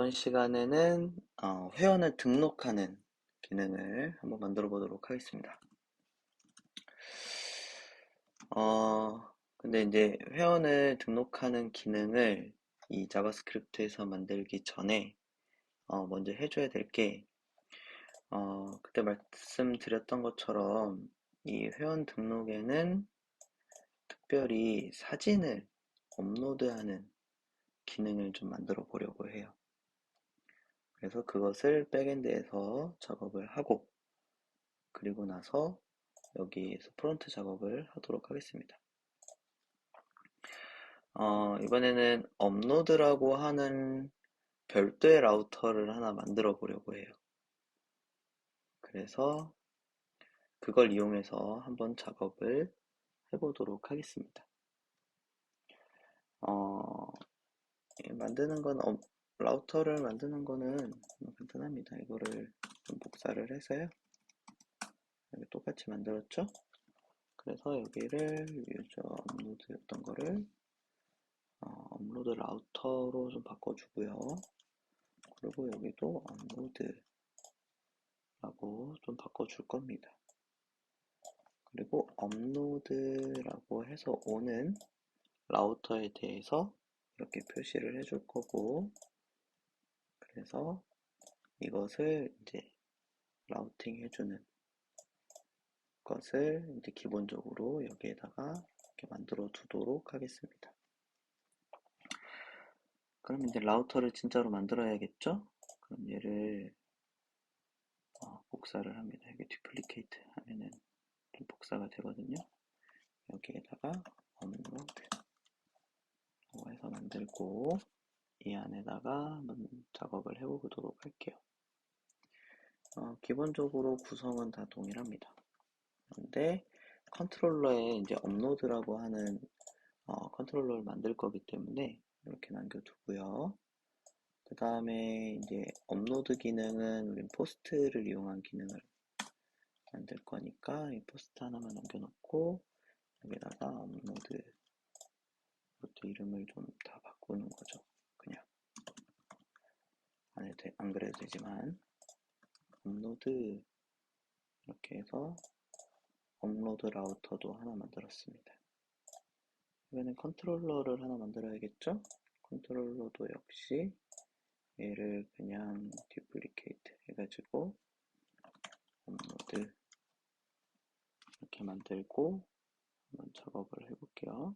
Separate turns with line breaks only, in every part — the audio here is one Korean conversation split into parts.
이번 시간에는 회원을 등록하는 기능을 한번 만들어 보도록 하겠습니다. 근데 이제 회원을 등록하는 기능을 이 자바스크립트에서 만들기 전에 먼저 해줘야 될 게, 그때 말씀드렸던 것처럼 이 회원 등록에는 특별히 사진을 업로드하는 기능을 좀 만들어 보려고 해요. 그래서 그것을 백엔드에서 작업을 하고, 그리고 나서 여기에서 프론트 작업을 하도록 하겠습니다. 이번에는 업로드라고 하는 별도의 라우터를 하나 만들어 보려고 해요. 그래서 그걸 이용해서 한번 작업을 해보도록 하겠습니다. 만드는 건, 라우터를 만드는 거는 간단합니다. 이거를 좀 복사를 해서요. 여기 똑같이 만들었죠? 그래서 여기를 유저 업로드였던 거를 업로드 라우터로 좀 바꿔주고요. 그리고 여기도 업로드라고 좀 바꿔줄 겁니다. 그리고 업로드라고 해서 오는 라우터에 대해서 이렇게 표시를 해줄 거고, 그래서 이것을 이제 라우팅 해주는 것을 이제 기본적으로 여기에다가 이렇게 만들어 두도록 하겠습니다. 그럼 이제 라우터를 진짜로 만들어야겠죠? 그럼 얘를 복사를 합니다. 이게 듀플리케이트 하면은 좀 복사가 되거든요. 여기에다가 업로드라고 해서 만들고 이 안에다가 한번 작업을 해보도록 할게요. 기본적으로 구성은 다 동일합니다. 근데 컨트롤러에 이제 업로드라고 하는 컨트롤러를 만들 거기 때문에 이렇게 남겨두고요. 그 다음에 이제 업로드 기능은 우린 포스트를 이용한 기능을 만들 거니까 이 포스트 하나만 남겨놓고 여기다가 업로드 이것도 이름을 좀 다 바꾸는 거죠. 그냥 안 그래도 되지만 업로드 이렇게 해서 업로드 라우터도 하나 만들었습니다. 이번엔 컨트롤러를 하나 만들어야겠죠? 컨트롤러도 역시 얘를 그냥 듀플리케이트 해가지고 업로드 이렇게 만들고 한번 작업을 해볼게요.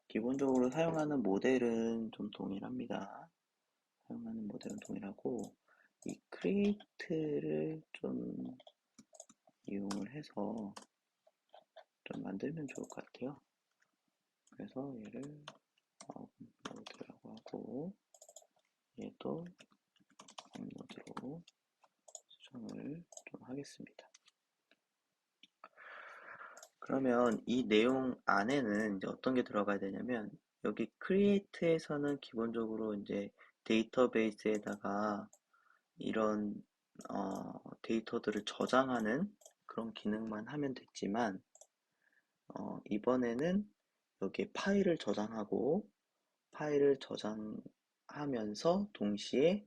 기본적으로 사용하는 모델은 좀 동일합니다. 사용하는 모델은 동일하고 이 크리에이트를 좀 이용을 해서 좀 만들면 좋을 것 같아요. 그래서 얘를 업로드라고 하고 얘도 업로드로 수정을 좀 하겠습니다. 그러면 이 내용 안에는 이제 어떤 게 들어가야 되냐면 여기 create에서는 기본적으로 이제 데이터베이스에다가 이런 데이터들을 저장하는 그런 기능만 하면 됐지만 이번에는 여기에 파일을 저장하고 파일을 저장하면서 동시에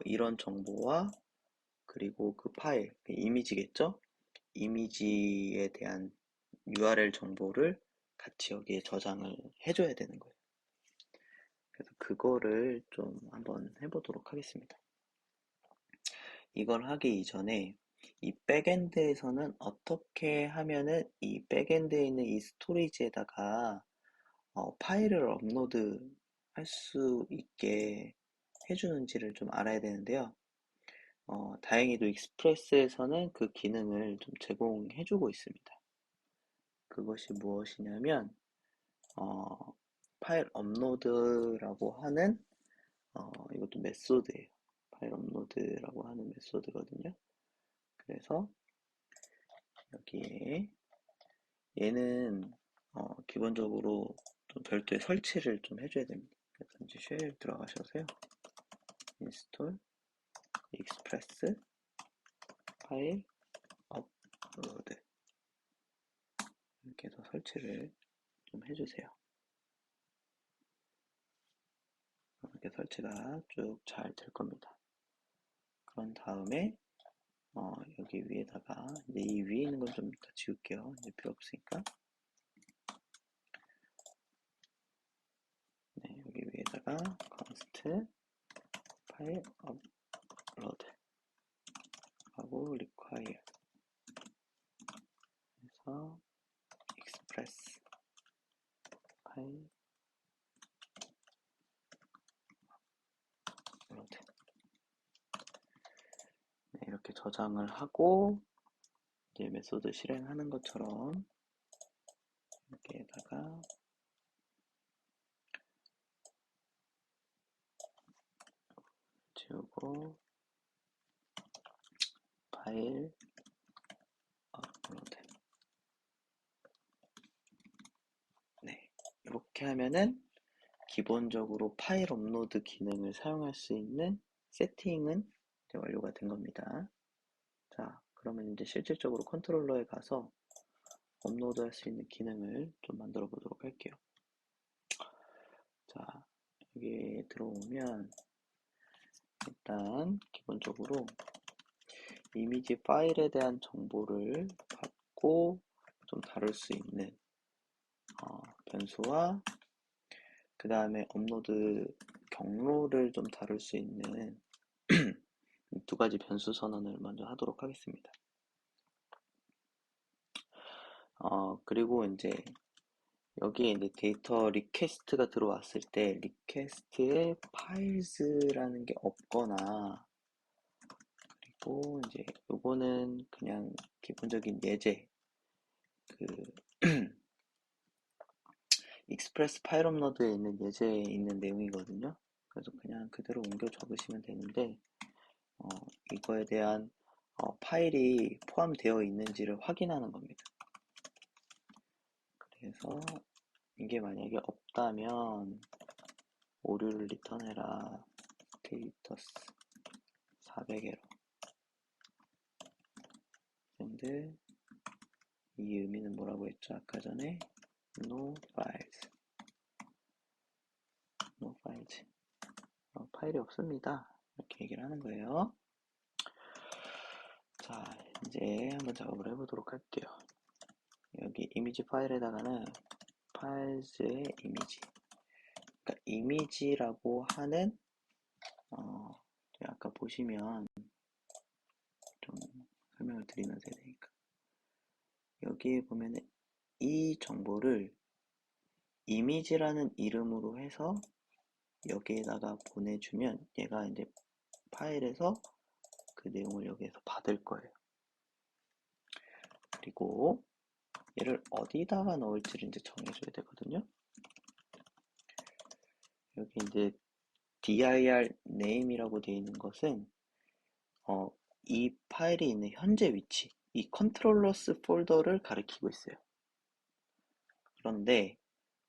이런 정보와 그리고 그 파일, 그 이미지겠죠? 이미지에 대한 URL 정보를 같이 여기에 저장을 해줘야 되는 거예요. 그래서 그거를 좀 한번 해보도록 하겠습니다. 이걸 하기 이전에 이 백엔드에서는 어떻게 하면은 이 백엔드에 있는 이 스토리지에다가 파일을 업로드 할 수 있게 해주는지를 좀 알아야 되는데요. 다행히도 익스프레스에서는 그 기능을 좀 제공해주고 있습니다. 그것이 무엇이냐면 파일 업로드라고 하는 이것도 메소드예요. 파일 업로드라고 하는 메소드거든요. 그래서 여기에 얘는 기본적으로 좀 별도의 설치를 좀 해줘야 됩니다. 그래서 이제 쉘 들어가셔서요. 인스톨 익스프레스 파일 업로드 이렇게 해서 설치를 좀 해주세요. 설치가 쭉 잘 될 겁니다. 그런 다음에 여기 위에다가 이제 이 위에 있는 건 좀 다 지울게요. 이제 필요 없으니까. 네, 여기 위에다가 const 파일 업로드 하고 require 해서 express 파일 업로드. 네, 이렇게 저장을 하고 이제 메소드 실행하는 것처럼 여기에다가 지우고 파일 업로드. 네, 이렇게 하면은 기본적으로 파일 업로드 기능을 사용할 수 있는 세팅은 이제 완료가 된 겁니다. 자, 그러면 이제 실질적으로 컨트롤러에 가서 업로드 할 수 있는 기능을 좀 만들어 보도록 할게요. 자, 여기 들어오면 일단 기본적으로 이미지 파일에 대한 정보를 받고 좀 다룰 수 있는 변수와 그 다음에 업로드 경로를 좀 다룰 수 있는 두 가지 변수 선언을 먼저 하도록 하겠습니다. 그리고 이제 여기에 이제 데이터 리퀘스트가 들어왔을 때 리퀘스트에 파일즈라는 게 없거나, 그리고 이제 요거는 그냥 기본적인 예제, 그 익스프레스 파일 업로드에 있는 예제에 있는 내용이거든요. 그래서 그냥 그대로 옮겨 적으시면 되는데 이거에 대한 파일이 포함되어 있는지를 확인하는 겁니다. 그래서 이게 만약에 없다면 오류를 리턴해라 스테이터스 400에러 근데 이 의미는 뭐라고 했죠? 아까 전에 no files 파일이 없습니다. 이렇게 얘기를 하는 거예요. 자, 이제 한번 작업을 해보도록 할게요. 여기 이미지 파일에다가는 파일즈의 이미지, 그러니까 이미지라고 하는 아까 보시면 좀 설명을 드리면서 해야 되니까 여기에 보면 이 정보를 이미지라는 이름으로 해서 여기에다가 보내주면 얘가 이제 파일에서 그 내용을 여기에서 받을 거예요. 그리고 얘를 어디다가 넣을지를 이제 정해줘야 되거든요. 여기 이제 dir name이라고 되어 있는 것은 이 파일이 있는 현재 위치, 이 컨트롤러스 폴더를 가리키고 있어요. 그런데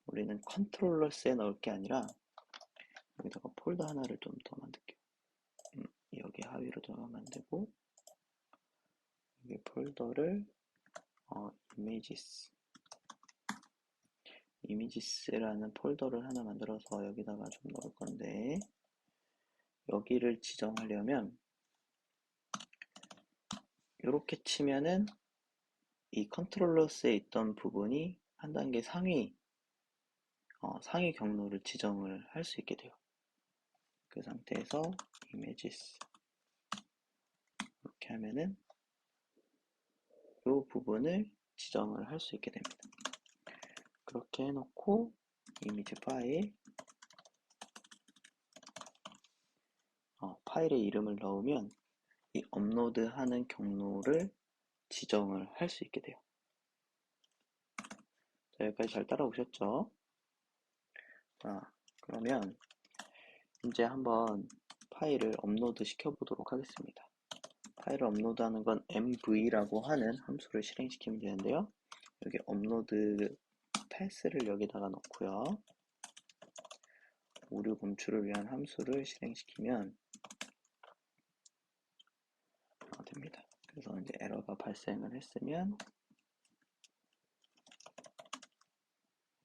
우리는 컨트롤러스에 넣을 게 아니라 여기다가 폴더 하나를 좀 더 만들게요. 여기 하위로 좀 만들고 여기 폴더를 이미지스라는 폴더를 하나 만들어서 여기다가 좀 넣을 건데 여기를 지정하려면 이렇게 치면은 이 컨트롤러스에 있던 부분이 한 단계 상위 경로를 지정을 할 수 있게 돼요. 그 상태에서 images 이렇게 하면은 이 부분을 지정을 할 수 있게 됩니다. 그렇게 해놓고 이미지 파일 파일의 이름을 넣으면 이 업로드하는 경로를 지정을 할 수 있게 돼요. 자, 여기까지 잘 따라오셨죠? 자, 그러면 이제 한번 파일을 업로드 시켜 보도록 하겠습니다. 파일을 업로드하는 건 mv라고 하는 함수를 실행시키면 되는데요. 여기 업로드 패스를 여기다가 넣고요. 오류 검출을 위한 함수를 실행시키면 됩니다. 그래서 이제 에러가 발생을 했으면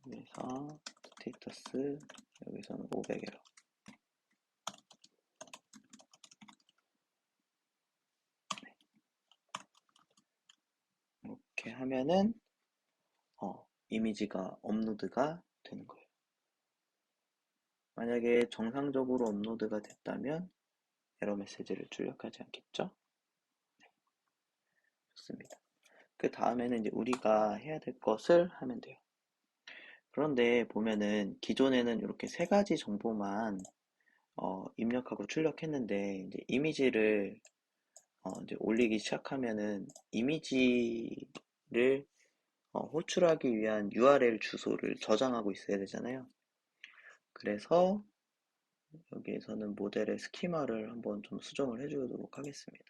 여기서 스테이터스 여기서는 500에러 하면은 이미지가 업로드가 되는 거예요. 만약에 정상적으로 업로드가 됐다면 에러 메시지를 출력하지 않겠죠? 네, 좋습니다. 그 다음에는 이제 우리가 해야 될 것을 하면 돼요. 그런데 보면은 기존에는 이렇게 세 가지 정보만 입력하고 출력했는데 이제 이미지를 이제 올리기 시작하면은 이미지를 호출하기 위한 URL 주소를 저장하고 있어야 되잖아요. 그래서 여기에서는 모델의 스키마를 한번 좀 수정을 해주도록 하겠습니다.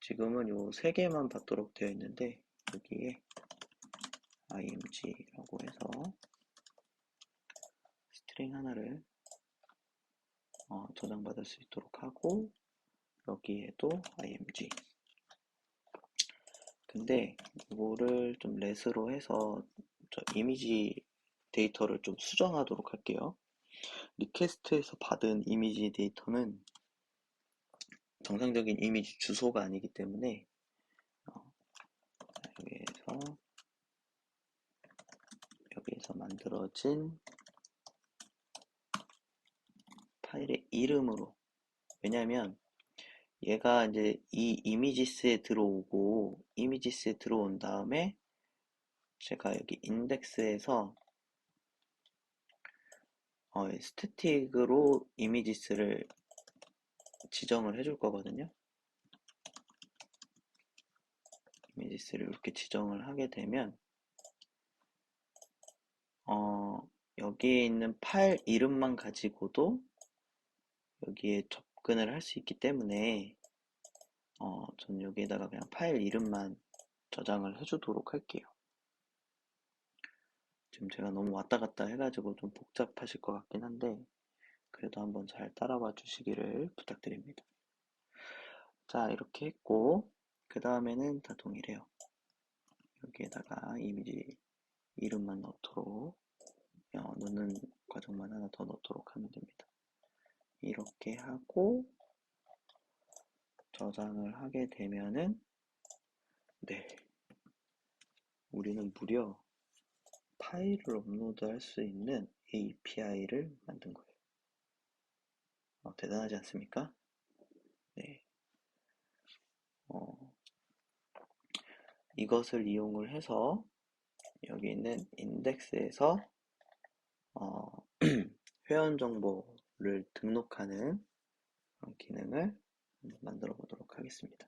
지금은 요 세 개만 받도록 되어 있는데 여기에 img라고 해서 스트링 하나를 저장받을 수 있도록 하고 여기에도 img. 근데 이거를 좀 렛으로 해서 저 이미지 데이터를 좀 수정하도록 할게요. 리퀘스트에서 받은 이미지 데이터는 정상적인 이미지 주소가 아니기 때문에 여기에서 만들어진 파일의 이름으로, 왜냐면 얘가 이제 이 이미지스에 들어오고 이미지스에 들어온 다음에 제가 여기 인덱스에서 스태틱으로 이미지스를 지정을 해줄 거거든요. 이미지스를 이렇게 지정을 하게 되면 여기에 있는 파일 이름만 가지고도 여기에 접근을 할 수 있기 때문에 전 여기에다가 그냥 파일 이름만 저장을 해주도록 할게요. 지금 제가 너무 왔다 갔다 해가지고 좀 복잡하실 것 같긴 한데 그래도 한번 잘 따라와 주시기를 부탁드립니다. 자, 이렇게 했고 그 다음에는 다 동일해요. 여기에다가 이미지 이름만 넣도록 넣는 과정만 하나 더 넣도록 하면 됩니다. 이렇게 하고 저장을 하게 되면은 네, 우리는 무려 파일을 업로드할 수 있는 API를 만든 거예요. 대단하지 않습니까? 네. 이것을 이용을 해서 여기 있는 인덱스에서 회원 정보를 등록하는 기능을 만들어 보도록 하겠습니다.